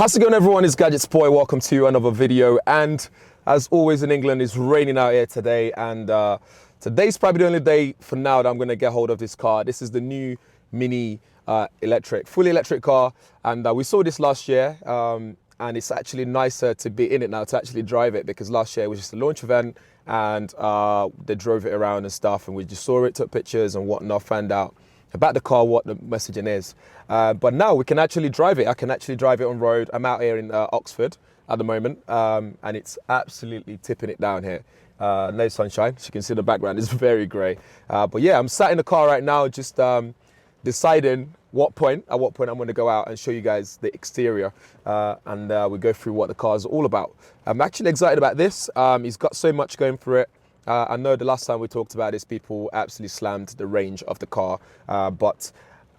How's it going, everyone? It's GadgetsBoy. Welcome to another video. And as always in England, it's raining out here today. And today's probably the only day for now that I'm going to get hold of this car. This is the new Mini fully electric car. And we saw this last year. And it's actually nicer to be in it now, to actually drive it, because last year it was just a launch event and they drove it around and stuff. And we just saw it, took pictures and whatnot, found out about the car, what the messaging is. But now we can actually drive it. I can actually drive it on road. I'm out here in Oxford at the moment, and it's absolutely tipping it down here. No sunshine, as you can see the background is very grey. But yeah, I'm sat in the car right now, just deciding at what point I'm going to go out and show you guys the exterior, and we go through what the car is all about. I'm actually excited about this. It's got so much going for it. I know the last time we talked about this, people absolutely slammed the range of the car, but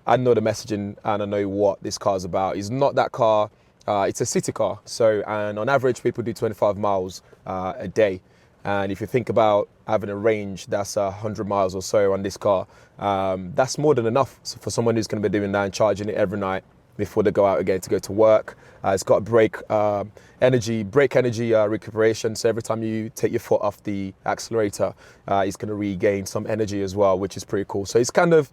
I know the messaging and I know what this car is about. It's not that car, it's a city car. And on average, people do 25 miles a day. And if you think about having a range that's 100 miles or so on this car, that's more than enough for someone who's going to be doing that and charging it every night before they go out again to go to work. It's got brake energy recuperation. So every time you take your foot off the accelerator, it's going to regain some energy as well, which is pretty cool. So it's kind of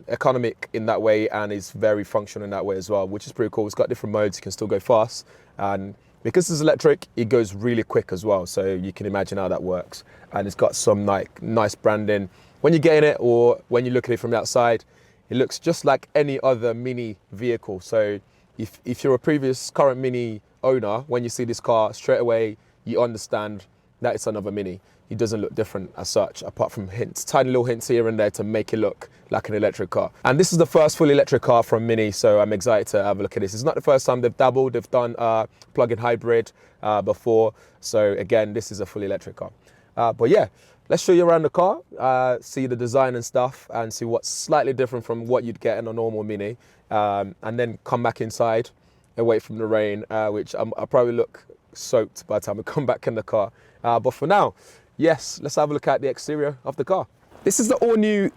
economic in that way, and it's very functional in that way as well, which is pretty cool. It's got different modes. You can still go fast, and because it's electric, it goes really quick as well. So you can imagine how that works. And it's got some nice branding. When you get in it or when you look at it from the outside, it looks just like any other Mini vehicle. So if you're a current Mini owner, when you see this car, straight away you understand that it's another Mini. It doesn't look different as such, apart from hints, tiny little hints here and there to make it look like an electric car. And this is the first fully electric car from Mini, so I'm excited to have a look at this. It's not the first time they've dabbled. They've done plug-in hybrid before. So again, this is a fully electric car. But yeah, let's show you around the car, see the design and stuff, and see what's slightly different from what you'd get in a normal Mini. And then come back inside, away from the rain, which I'll probably look soaked by the time I come back in the car. But for now, yes, let's have a look at the exterior of the car. This is the all-new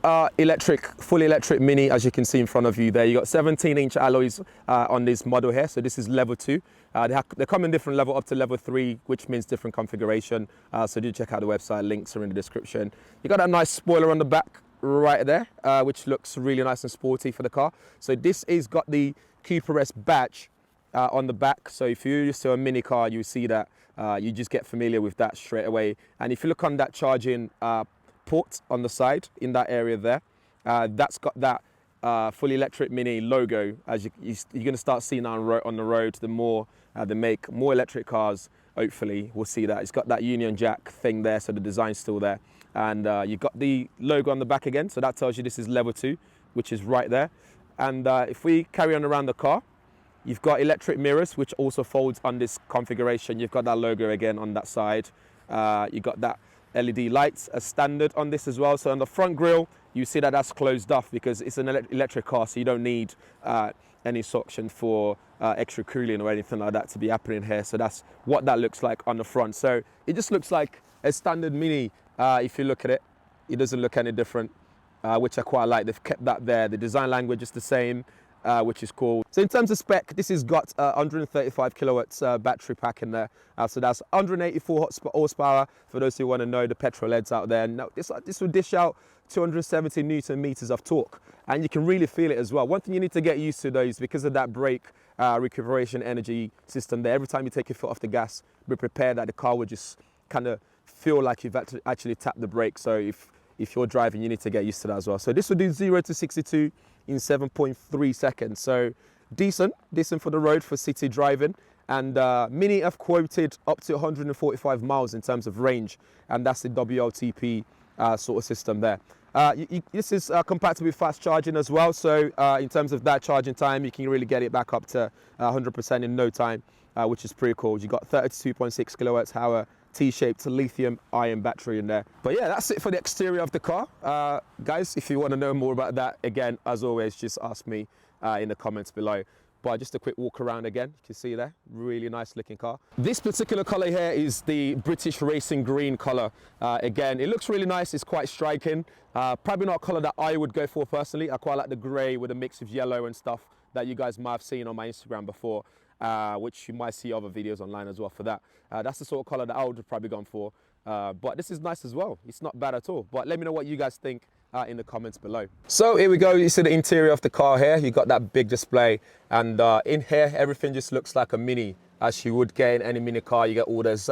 fully electric Mini, as you can see in front of you there. You got 17-inch alloys on this model here, so this is level 2. They come in different level up to level 3, which means different configuration. So do check out the website, links are in the description. You got that nice spoiler on the back right there, which looks really nice and sporty for the car. So this is got the Cooper S badge on the back. So if you're used to a Mini car, you see that. You just get familiar with that straight away. And if you look on that charging port on the side in that area there, that's got that fully electric Mini logo. As you're going to start seeing on the road, the more they make more electric cars, hopefully we'll see that. It's got that Union Jack thing there, so the design's still there. And you've got the logo on the back again, so that tells you this is level 2, which is right there. And if we carry on around the car, you've got electric mirrors, which also folds on this configuration. You've got that logo again on that side. You've got that LED lights as standard on this as well. So on the front grille, you see that that's closed off because it's an electric car, so you don't need any suction for extra cooling or anything like that to be happening here. So that's what that looks like on the front. So it just looks like a standard Mini. If you look at it, it doesn't look any different, which I quite like. They've kept that there. The design language is the same. Which is cool. So in terms of spec, this has got 135 kilowatts battery pack in there. So that's 184 horsepower for those who want to know, the petrol heads out there. Now, this will dish out 270 Newton meters of torque, and you can really feel it as well. One thing you need to get used to though is because of that brake recuperation energy system there, every time you take your foot off the gas, be prepared that the car will just kind of feel like you've actually tapped the brake. So if you're driving, you need to get used to that as well. So this will do 0 to 62 in 7.3 seconds. So decent for the road for city driving. And Mini have quoted up to 145 miles in terms of range, and that's the WLTP sort of system there. This is compatible with fast charging as well. So in terms of that charging time, you can really get it back up to 100% in no time, which is pretty cool. You got 32.6 kilowatts hour T-shaped lithium-ion battery in there. But yeah, that's it for the exterior of the car. Guys, if you want to know more about that, again, as always, just ask me in the comments below. But just a quick walk around again, you can see there, really nice looking car. This particular color here is the British Racing Green color. Again, it looks really nice, it's quite striking. Probably not a color that I would go for personally. I quite like the gray with a mix of yellow and stuff that you guys might have seen on my Instagram before. which you might see other videos online as well for that. That's the sort of color that I would have probably gone for. But this is nice as well. It's not bad at all. But let me know what you guys think in the comments below. So here we go. You see the interior of the car here. You got that big display, and in here everything just looks like a Mini, as you would get in any Mini car. You get all those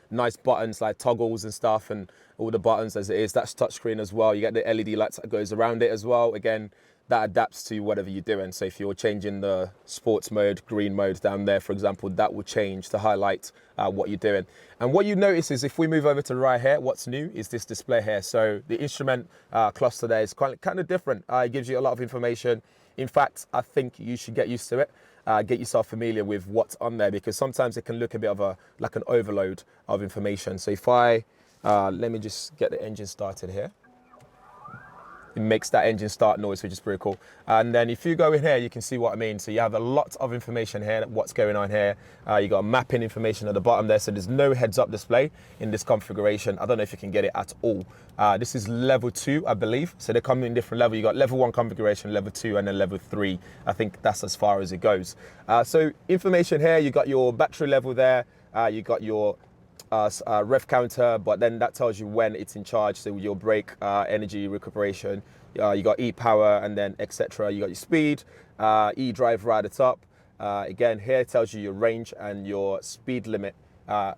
nice buttons like toggles and stuff, and all the buttons as it is. That's touchscreen as well. You get the LED lights that goes around it as well. Again, that adapts to whatever you're doing. So if you're changing the sports mode, green mode down there, for example, that will change to highlight what you're doing. And what you notice is if we move over to the right here, what's new is this display here. So the instrument cluster there is kind of different. It gives you a lot of information. In fact, I think you should get used to it. Get yourself familiar with what's on there, because sometimes it can look a bit of like an overload of information. So if I, let me just get the engine started here. It makes that engine start noise, which is pretty cool. And then if you go in here, you can see what I mean. So you have a lot of information here, what's going on here. You got mapping information at the bottom there. So there's no heads-up display in this configuration. I don't know if you can get it at all. This is level 2, I believe. So they come in different levels. You got level 1 configuration, level 2, and then level 3. I think that's as far as it goes. So information here, you got your battery level there. You got your rev counter, but then that tells you when it's in charge. So your brake, energy recuperation, you got e-power, and then etc. You got your speed, e-drive right at the top. Again, here it tells you your range and your speed limit,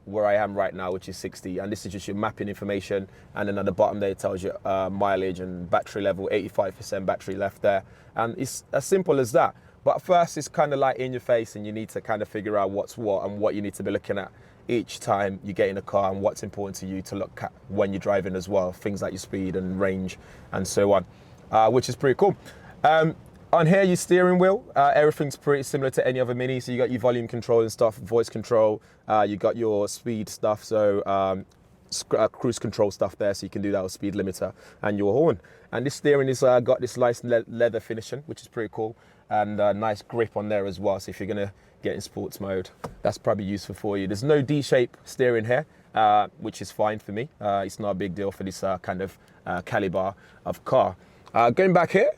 where I am right now, which is 60. And this is just your mapping information. And then at the bottom there, it tells you mileage and battery level, 85% battery left there. And it's as simple as that. But first, it's kind of like in your face, and you need to kind of figure out what's what and what you need to be looking at each time you get in a car, and what's important to you to look at when you're driving as well. Things like your speed and range and so on, which is pretty cool. On here, your steering wheel, everything's pretty similar to any other Mini. So you got your volume control and stuff, voice control, you got your speed stuff, so cruise control stuff there, so you can do that with speed limiter, and your horn. And this steering is got this nice leather finishing, which is pretty cool, and a nice grip on there as well. So if you're gonna get in sports mode, that's probably useful for you. There's no D-shape steering here, which is fine for me. It's not a big deal for this kind of caliber of car. Going back here,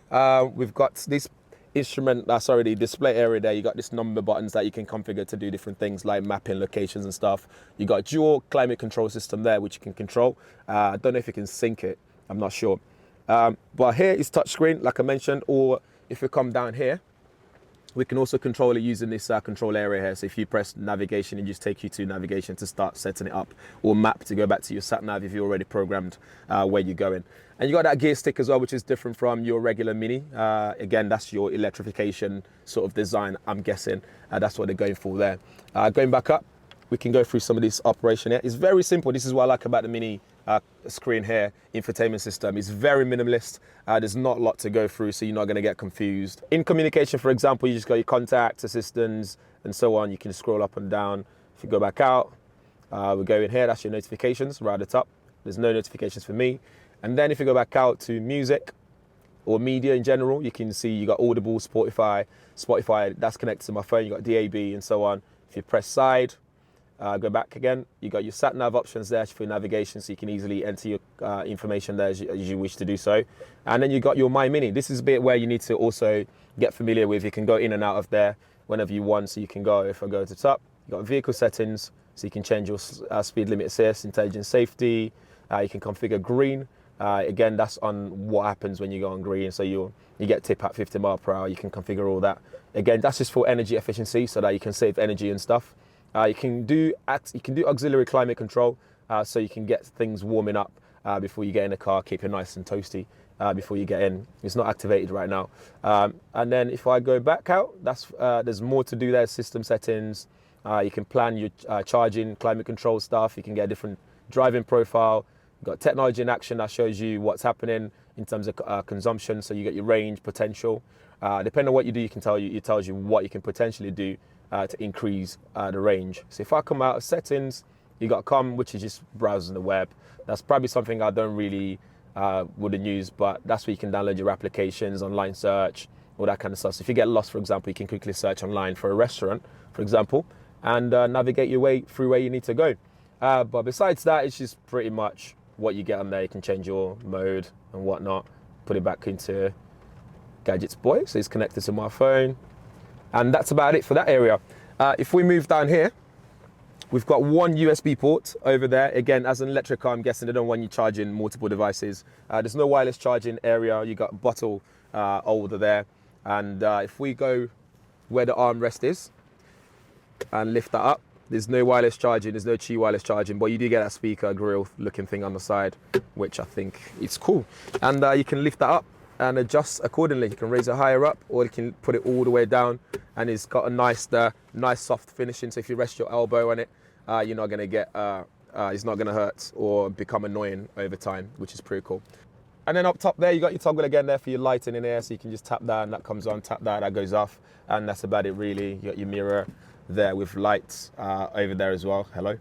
we've got this instrument, the display area there. You got this number buttons that you can configure to do different things like mapping locations and stuff. You got dual climate control system there, which you can control. I don't know if you can sync it, I'm not sure. But here is touchscreen, like I mentioned, or if we come down here, we can also control it using this control area here. So if you press navigation, it just takes you to navigation to start setting it up, or map to go back to your sat nav if you already programmed where you're going. And you got that gear stick as well, which is different from your regular Mini. Again, that's your electrification sort of design, I'm guessing. That's what they're going for there. Going back up, we can go through some of this operation here. It's very simple. This is what I like about the Mini screen here. Infotainment system is very minimalist. There's not a lot to go through, so you're not going to get confused. In communication, for example, you just got your contacts, assistants, and so on. You can scroll up and down. If you go back out, we go in here. That's your notifications right at the top. There's no notifications for me. And then if you go back out to music or media in general, you can see you got Audible, Spotify, that's connected to my phone. You got DAB and so on. If you press side, go back again, you got your sat nav options there for navigation, so you can easily enter your information there as you wish to do so. And then you got your My Mini. This is a bit where you need to also get familiar with. You can go in and out of there whenever you want. So you can go, if I go to the top, you got vehicle settings, so you can change your speed limit assist, intelligent safety. You can configure green. Again, that's on what happens when you go on green. So you get tip at 50 miles per hour. You can configure all that. Again, that's just for energy efficiency, so that you can save energy and stuff. You can do auxiliary climate control, so you can get things warming up before you get in the car, keep it nice and toasty before you get in. It's not activated right now. And then if I go back out, there's more to do there. System settings. You can plan your charging, climate control stuff. You can get a different driving profile. You've got technology in action that shows you what's happening in terms of consumption. So you get your range potential. Depending on what you do, it tells you what you can potentially do to increase the range. So if I come out of settings, you got com, which is just browsing the web. That's probably something I don't really wouldn't use, but that's where you can download your applications, online search, all that kind of stuff. So if you get lost, for example, you can quickly search online for a restaurant, for example, and navigate your way through where you need to go. But besides that, it's just pretty much what you get on there. You can change your mode and whatnot, put it back into GadgetsBoy, so it's connected to my phone. And that's about it for that area. If we move down here, we've got one USB port over there. Again, as an electric car, I'm guessing they don't want you charging multiple devices. There's no wireless charging area. You got bottle holder there. And if we go where the armrest is and lift that up, there's no wireless charging, there's no Qi wireless charging, but you do get that speaker grill looking thing on the side, which I think is cool. And you can lift that up and adjust accordingly. You can raise it higher up, or you can put it all the way down, and it's got a nice soft finishing. So if you rest your elbow on it, you're not gonna get, it's not gonna hurt or become annoying over time, which is pretty cool. And then up top there, you got your toggle again there for your lighting in there, so you can just tap that and that comes on, tap that goes off, and that's about it really. You got your mirror there with lights over there as well. Hello.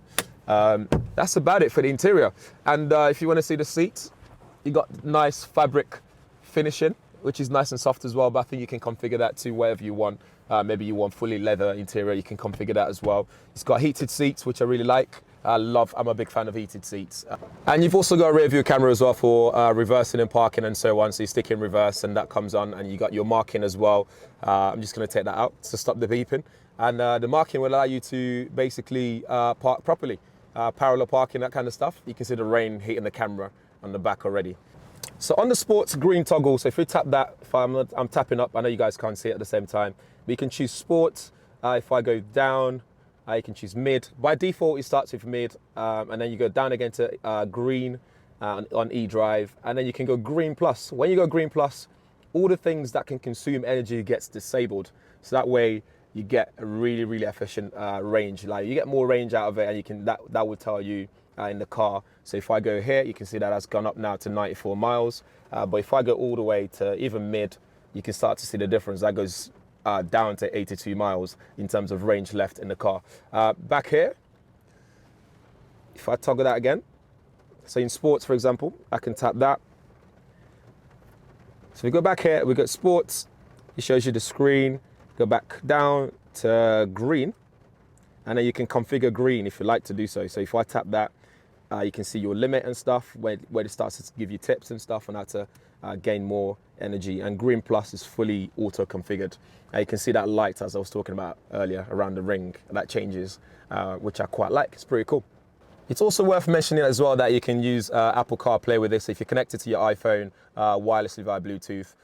That's about it for the interior. And if you want to see the seats, you got nice fabric finishing, which is nice and soft as well, but I think you can configure that to whatever you want. Maybe you want fully leather interior, you can configure that as well. It's got heated seats, which I really like. I'm a big fan of heated seats. And you've also got a rear view camera as well for reversing and parking and so on. So you stick in reverse and that comes on, and you got your marking as well. I'm just gonna take that out to stop the beeping. And the marking will allow you to basically park properly. Parallel parking, that kind of stuff. You can see the rain hitting the camera on the back already. So on the sports green toggle, so if we tap that, if I'm tapping up, I know you guys can't see it at the same time, but you can choose sports. If I go down, you can choose mid. By default, it starts with mid, and then you go down again to green on eDrive, and then you can go green plus. When you go green plus, all the things that can consume energy gets disabled. So that way you get a really, really efficient range. Like you get more range out of it, and you can that will tell you in the car. So if I go here, you can see that has gone up now to 94 miles. But if I go all the way to even mid, you can start to see the difference. That goes down to 82 miles in terms of range left in the car. Back here, if I toggle that again, so in sports, for example, I can tap that. So we go back here, we got sports, it shows you the screen, go back down to green, and then you can configure green if you like to do so. So if I tap that, you can see your limit and stuff, where it starts to give you tips and stuff on how to gain more energy. And green plus is fully auto configured. You can see that light, as I was talking about earlier, around the ring, that changes, which I quite like. It's pretty cool. It's also worth mentioning as well that you can use Apple CarPlay with this. If you're connected to your iPhone wirelessly via Bluetooth,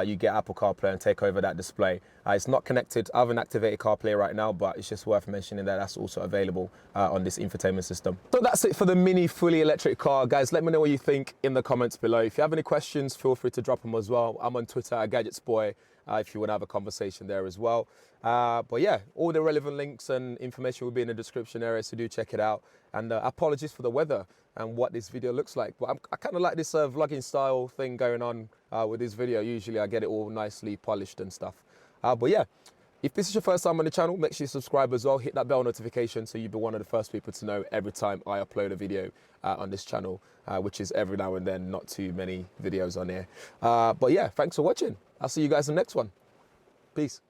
you get Apple CarPlay and take over that display. It's not connected. I haven't activated CarPlay right now, but it's just worth mentioning that that's also available on this infotainment system. So that's it for the Mini fully electric car. Guys, let me know what you think in the comments below. If you have any questions, feel free to drop them as well. I'm on Twitter at GadgetsBoy if you want to have a conversation there as well. But yeah, all the relevant links and information will be in the description area, so do check it out. And apologies for the weather and what this video looks like. But I kind of like this vlogging style thing going on with this video. Usually I get it all nicely polished and stuff. But yeah, if this is your first time on the channel, make sure you subscribe as well. Hit that bell notification so you'll be one of the first people to know every time I upload a video on this channel, which is every now and then, not too many videos on here. But yeah, thanks for watching. I'll see you guys in the next one. Peace.